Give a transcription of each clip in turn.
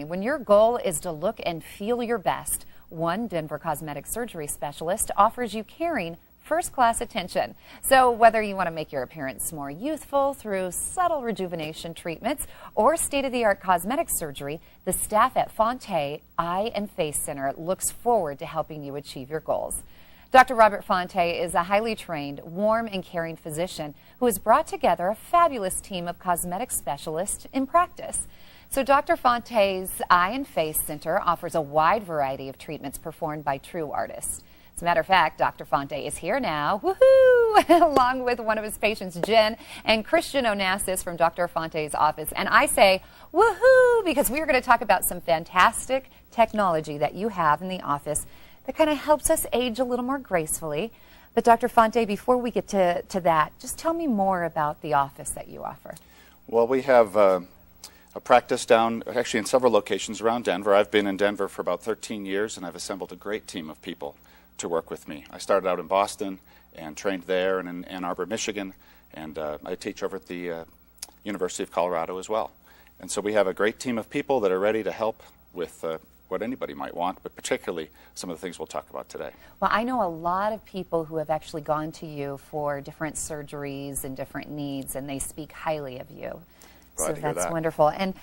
When your goal is to look and feel your best, one Denver cosmetic surgery specialist offers you caring, first-class attention. So whether you want to make your appearance more youthful through subtle rejuvenation treatments or state-of-the-art cosmetic surgery, the staff at Fante Eye and Face Center looks forward to helping you achieve your goals. Dr. Robert Fante is a highly trained, warm, and caring physician who has brought together a fabulous team of cosmetic specialists in practice. So Dr. Fante's Eye and Face Center offers a wide variety of treatments performed by true artists. As a matter of fact, Dr. Fante is here now, woohoo, along with one of his patients, Jen, and Christian Onassis from Dr. Fante's office. And I say woohoo because we are going to talk about some fantastic technology that you have in the office that kind of helps us age a little more gracefully. But Dr. Fante, before we get to that, just tell me more about the office that you offer. Well, we have a practice down, actually in several locations around Denver. I've been in Denver for about 13 years, and I've assembled a great team of people to work with me. I started out in Boston and trained there and in Ann Arbor, Michigan, and I teach over at the University of Colorado as well. And so we have a great team of people that are ready to help with what anybody might want, but particularly some of the things we'll talk about today. Well, I know a lot of people who have actually gone to you for different surgeries and different needs, and they speak highly of you. So that's wonderful. And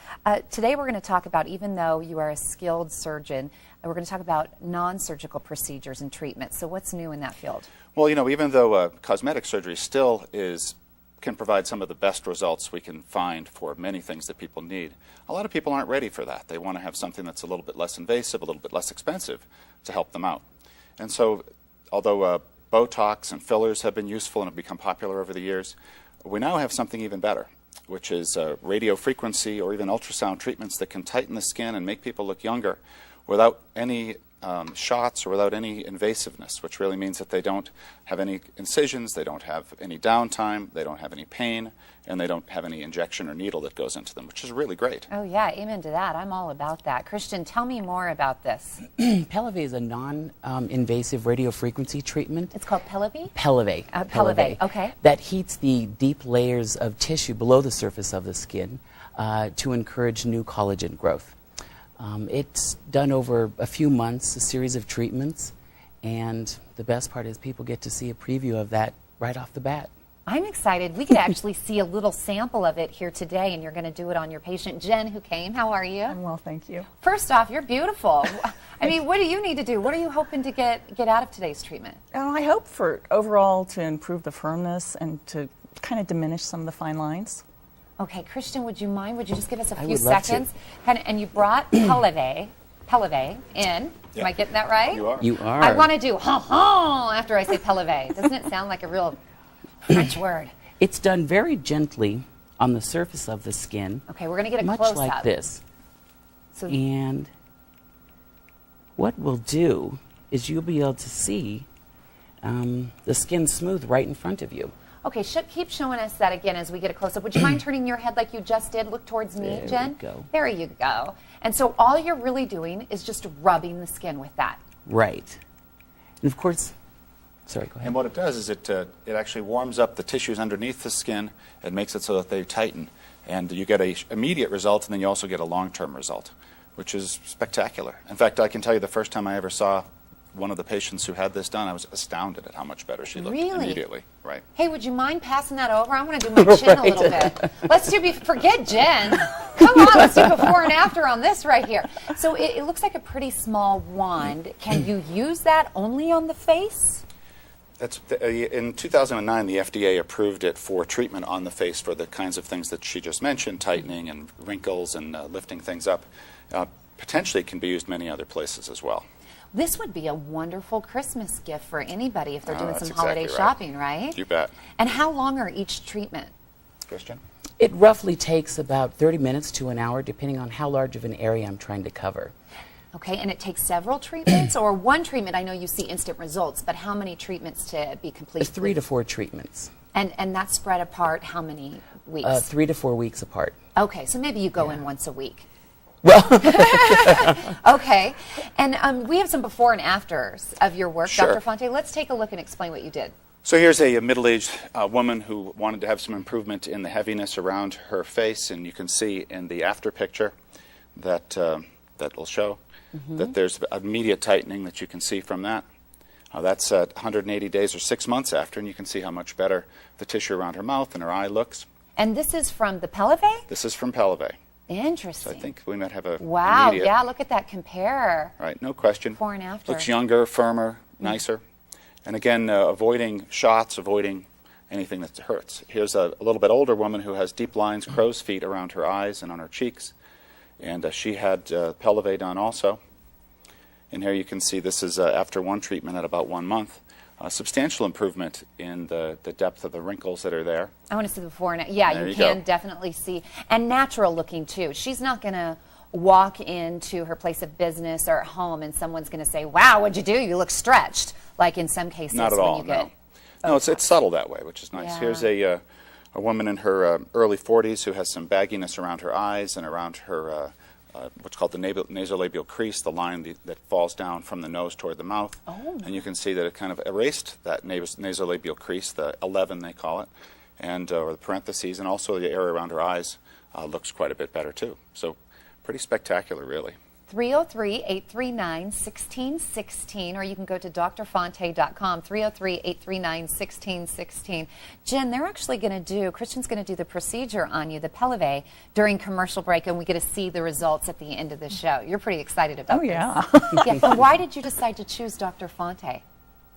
today we're going to talk about, even though you are a skilled surgeon, we're going to talk about non-surgical procedures and treatments. So what's new in that field? Well, you know, even though cosmetic surgery still can provide some of the best results we can find for many things that people need, a lot of people aren't ready for that. They want to have something that's a little bit less invasive, a little bit less expensive to help them out. And so, although Botox and fillers have been useful and have become popular over the years, we now have something even better, which is radio frequency or even ultrasound treatments that can tighten the skin and make people look younger without any shots or without any invasiveness, which really means that they don't have any incisions, they don't have any downtime, they don't have any pain, and they don't have any injection or needle that goes into them, which is really great. Oh yeah, amen to that. I'm all about that. Christian, tell me more about this. Pelleve is a non-invasive radiofrequency treatment. It's called Pelleve? Pelleve. Pelleve, okay. That heats the deep layers of tissue below the surface of the skin to encourage new collagen growth. It's done over a few months, a series of treatments, and the best part is people get to see a preview of that right off the bat. I'm excited. We could actually see a little sample of it here today, and you're going to do it on your patient. Jen, who came, how are you? I'm well, thank you. First off, you're beautiful. I mean, what do you need to do? What are you hoping to get out of today's treatment? I hope for overall to improve the firmness and to kind of diminish some of the fine lines. Okay, Christian, would you mind? Would you just give us a few would love seconds? And you brought Pelleve in. Yeah. Am I getting that right? You are. You are. I want to do ha-ha after I say Pelleve. Doesn't it sound like a real French word? It's done very gently on the surface of the skin. Okay, we're going to get a much close-up. like this. So, And what we'll do is you'll be able to see the skin smooth right in front of you. okay, keep showing us that again as we get a close-up. Would you mind turning your head like you just did? Look towards me, There Jen. we go. There you go. And so all you're really doing is just rubbing the skin with that. Right. And of course, sorry, go ahead. And what it does is it actually warms up the tissues underneath the skin and makes it so that they tighten. And you get an immediate result, and then you also get a long-term result, which is spectacular. In fact, I can tell you the first time I ever saw one of the patients who had this done, I was astounded at how much better she looked immediately. Right. Hey, would you mind passing that over? I want to do my chin a little bit. Let's do, forget Jen. Come on, let's do before and after on this right here. So it looks like a pretty small wand. Can you use that only on the face? In 2009, the FDA approved it for treatment on the face for the kinds of things that she just mentioned, tightening and wrinkles and lifting things up. Potentially it can be used many other places as well. This would be a wonderful Christmas gift for anybody if they're doing some that's holiday exactly right. shopping, right? You bet. And how long are each treatment? Christian? It roughly takes about 30 minutes to an hour, depending on how large of an area I'm trying to cover. Okay, and it takes several treatments, or one treatment? I know you see instant results, but how many treatments to be complete? 3 to 4 treatments. And that's spread apart how many weeks? 3 to 4 weeks apart. Okay, so maybe you go in once a week. Well, okay, and we have some before and afters of your work, Sure. Dr. Fante. Let's take a look and explain what you did. So here's a middle-aged woman who wanted to have some improvement in the heaviness around her face, and you can see in the after picture that that will show that there's immediate tightening that you can see from that. That's 180 days or 6 months after, and you can see how much better the tissue around her mouth and her eye looks. And this is from the Pelleve? This is from Pelleve. Interesting. So I think we might have a wow, immediate, yeah, look at that compare. right, no question. Before and after. Looks younger, firmer, nicer. And again, avoiding shots, avoiding anything that hurts. Here's a little bit older woman who has deep lines, crow's feet around her eyes and on her cheeks. And she had Pelleve done also. And here you can see this is after one treatment at about 1 month. Substantial improvement in the depth of the wrinkles that are there. I want to see the before and yeah, There you you can go. definitely see. And natural looking too. She's not going to walk into her place of business or at home and someone's going to say, wow, what'd you do? You look stretched. Like in some cases Not at when all, you get... no. No, it's subtle that way, which is nice. Yeah. Here's a woman in her early 40s who has some bagginess around her eyes and around her what's called the nasolabial crease, the line that falls down from the nose toward the mouth. Oh. And you can see that it kind of erased that nasolabial crease, the 11 they call it, and or the parentheses, and also the area around her eyes looks quite a bit better too. So pretty spectacular, really. 303-839-1616, or you can go to drfante.com, 303-839-1616. Jen, they're actually going to do, Christian's going to do the procedure on you, the Pelleve, during commercial break, and we get to see the results at the end of the show. You're pretty excited about this. Yeah. Yeah. And why did you decide to choose Dr. Fante?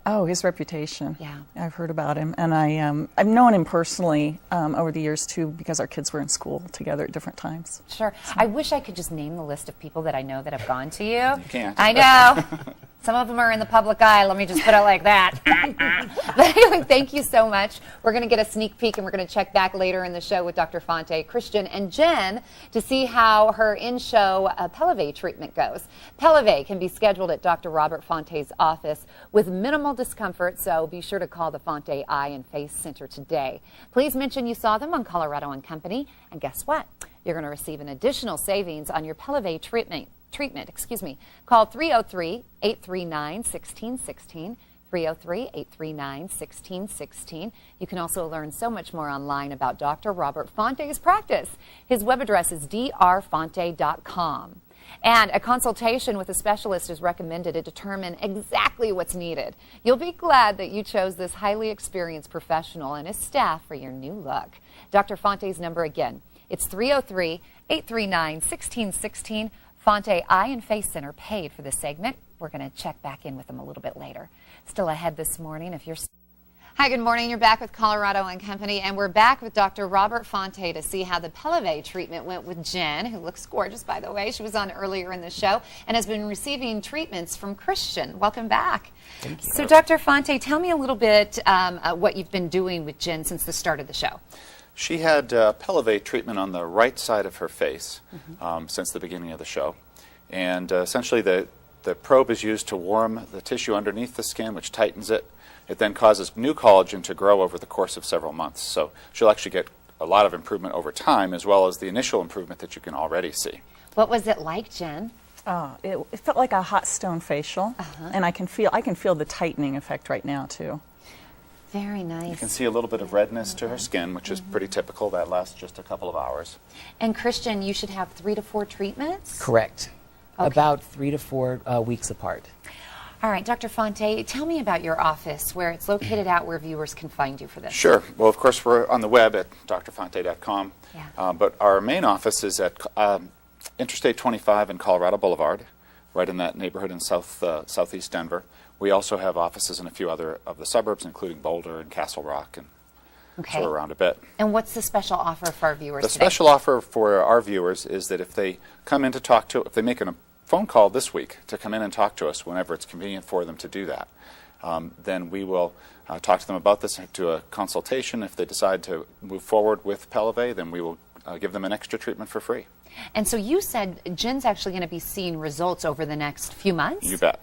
Oh, his reputation. Yeah. I've heard about him, and I've known him personally over the years too, because our kids were in school together at different times. Sure. I wish I could just name the list of people that I know that have gone to you. You can't. I know. Some of them are in the public eye. Let me just put it like that. But anyway, thank you so much. We're going to get a sneak peek, and we're going to check back later in the show with Dr. Fante, Christian, and Jen to see how her in-show Pelleve treatment goes. Pelleve can be scheduled at Dr. Robert Fante's office with minimal discomfort, so be sure to call the Fante Eye and Face Center today. Please mention you saw them on Colorado and Company, and guess what? You're going to receive an additional savings on your Pelleve treatment. Call 303-839-1616, 303-839-1616. You can also learn so much more online about Dr. Robert Fante's practice. His web address is drfante.com. And a consultation with a specialist is recommended to determine exactly what's needed. You'll be glad that you chose this highly experienced professional and his staff for your new look. Dr. Fante's number again, it's 303-839-1616. Fante Eye and Face Center paid for this segment. We're going to check back in with them a little bit later. Still ahead this morning, if you're... Hi, good morning. You're back with Colorado and Company, and we're back with Dr. Robert Fante to see how the Pelleve treatment went with Jen, who looks gorgeous, by the way. She was on earlier in the show and has been receiving treatments from Christian. Welcome back. Thank you. So, Dr. Fante, tell me a little bit what you've been doing with Jen since the start of the show. She had Pelleve treatment on the right side of her face since the beginning of the show. And essentially the probe is used to warm the tissue underneath the skin, which tightens it. It then causes new collagen to grow over the course of several months. So she'll actually get a lot of improvement over time, as well as the initial improvement that you can already see. What was it like, Jen? It felt like a hot stone facial, and I can feel the tightening effect right now too. Very nice. You can see a little bit of redness to her skin, which is pretty typical. That lasts just a couple of hours. And Christian, you should have 3 to 4 treatments? Correct. Okay. About 3 to 4 weeks apart. All right, Dr. Fante, tell me about your office, where it's located at, where viewers can find you for this. Sure. Well, of course, we're on the web at drfante.com. Yeah. But our main office is at Interstate 25 and Colorado Boulevard, right in that neighborhood in southeast Denver. We also have offices in a few other of the suburbs, including Boulder and Castle Rock, and so we're around a bit. And what's the special offer for our viewers The today? special offer for our viewers is that if they come in to talk to, if they make a phone call this week to come in and talk to us whenever it's convenient for them to do that, then we will talk to them about this, do a consultation. If they decide to move forward with Pelleve, then we will give them an extra treatment for free. And so you said Jen's actually going to be seeing results over the next few months? You bet.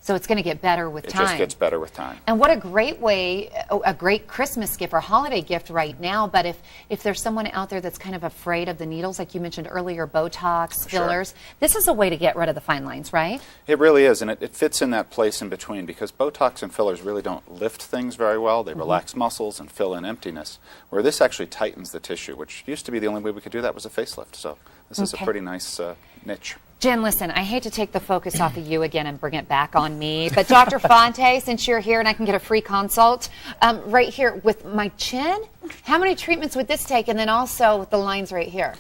So it's going to get better with time. It just gets better with time. And what a great way, a great Christmas gift or holiday gift right now. But if there's someone out there that's kind of afraid of the needles, like you mentioned earlier, Botox, fillers, this is a way to get rid of the fine lines, right? It really is, and it fits in that place in between, because Botox and fillers really don't lift things very well. They relax muscles and fill in emptiness, where this actually tightens the tissue, which used to be the only way we could do that was a facelift. So This is a pretty nice niche. Jen, listen, I hate to take the focus off of you again and bring it back on me, but Dr. Fante, since you're here and I can get a free consult, right here with my chin, how many treatments would this take? And then also with the lines right here.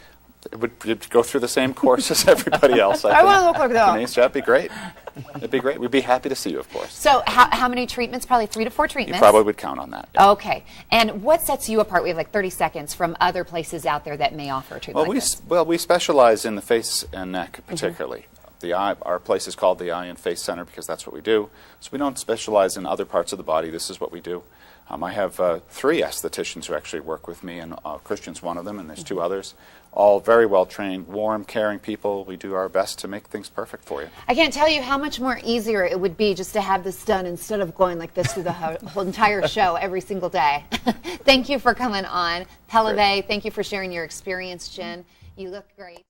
It would go through the same course as everybody else. I want to look like that. Denise, that'd be great. It'd be great. We'd be happy to see you, of course. So how many treatments? Probably 3 to 4 treatments. You probably would count on that. Yeah. Okay. And what sets you apart? We have like 30 seconds from other places out there that may offer a treatment like this. Well, we specialize in the face and neck particularly. The eye, our place is called the Eye and Face Center because that's what we do. So we don't specialize in other parts of the body. This is what we do. I have 3 estheticians who actually work with me, and Christian's one of them, and there's 2 others. All very well trained, warm, caring people. We do our best to make things perfect for you. I can't tell you how much more easier it would be just to have this done instead of going like this through the whole entire show every single day. Thank you for coming on. Pelleve, thank you for sharing your experience, Jen. You look great.